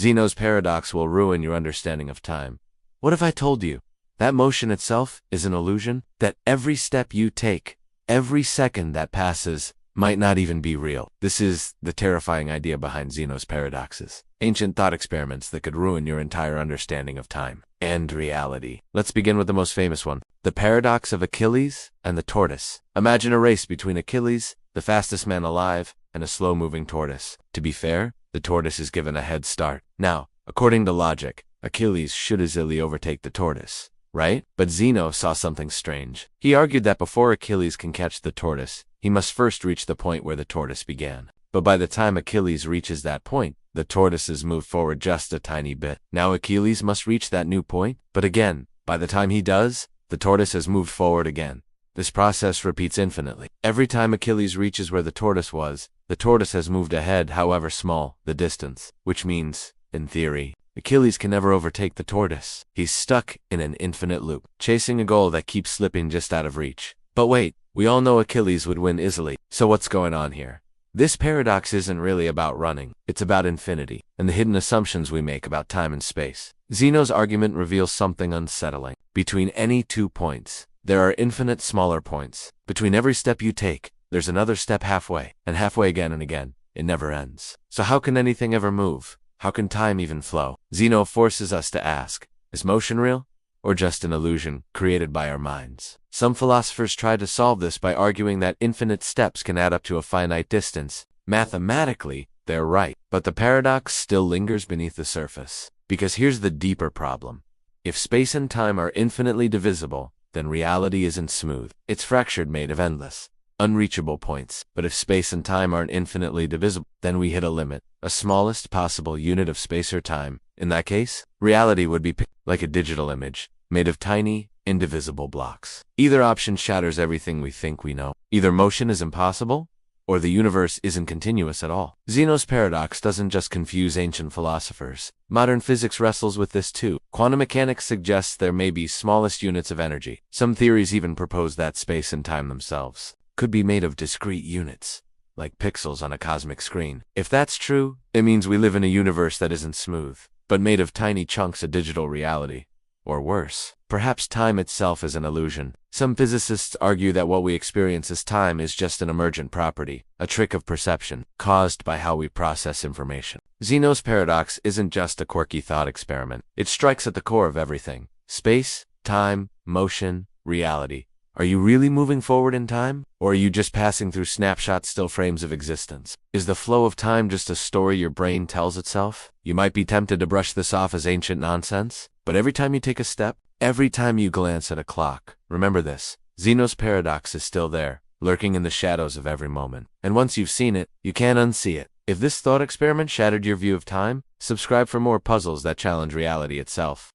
Zeno's paradox will ruin your understanding of time. What if I told you that motion itself is an illusion? That every step you take, every second that passes, might not even be real. This is the terrifying idea behind Zeno's paradoxes. Ancient thought experiments that could ruin your entire understanding of time and reality. Let's begin with the most famous one. The paradox of Achilles and the tortoise. Imagine a race between Achilles, the fastest man alive, and a slow-moving tortoise. To be fair, the tortoise is given a head start. Now, according to logic, Achilles should easily overtake the tortoise, right? But Zeno saw something strange. He argued that before Achilles can catch the tortoise, he must first reach the point where the tortoise began. But by the time Achilles reaches that point, the tortoise has moved forward just a tiny bit. Now Achilles must reach that new point, but again, by the time he does, the tortoise has moved forward again. This process repeats infinitely. Every time Achilles reaches where the tortoise was, the tortoise has moved ahead, however small the distance, which means, in theory, Achilles can never overtake the tortoise. He's stuck in an infinite loop, chasing a goal that keeps slipping just out of reach. But wait, we all know Achilles would win easily, so what's going on here? This paradox isn't really about running, it's about infinity, and the hidden assumptions we make about time and space. Zeno's argument reveals something unsettling. Between any 2 points, there are infinite smaller points. Between every step you take, there's another step halfway, and halfway again and again. It never ends. So how can anything ever move? How can time even flow? Zeno forces us to ask, is motion real? Or just an illusion created by our minds? Some philosophers try to solve this by arguing that infinite steps can add up to a finite distance. Mathematically, they're right, but the paradox still lingers beneath the surface. Because here's the deeper problem. If space and time are infinitely divisible, then reality isn't smooth. It's fractured, made of endless, unreachable points. But if space and time aren't infinitely divisible, then we hit a limit, a smallest possible unit of space or time. In that case, reality would be like a digital image, made of tiny, indivisible blocks. Either option shatters everything we think we know. Either motion is impossible, or the universe isn't continuous at all. Zeno's paradox doesn't just confuse ancient philosophers. Modern physics wrestles with this too. Quantum mechanics suggests there may be smallest units of energy. Some theories even propose that space and time themselves could be made of discrete units, like pixels on a cosmic screen. If that's true, it means we live in a universe that isn't smooth, but made of tiny chunks of digital reality. Or worse, perhaps time itself is an illusion. Some physicists argue that what we experience as time is just an emergent property, a trick of perception, caused by how we process information. Zeno's paradox isn't just a quirky thought experiment. It strikes at the core of everything. Space, time, motion, reality. Are you really moving forward in time? Or are you just passing through snapshot still frames of existence? Is the flow of time just a story your brain tells itself? You might be tempted to brush this off as ancient nonsense, but every time you take a step, every time you glance at a clock, remember this. Zeno's paradox is still there, lurking in the shadows of every moment. And once you've seen it, you can't unsee it. If this thought experiment shattered your view of time, subscribe for more puzzles that challenge reality itself.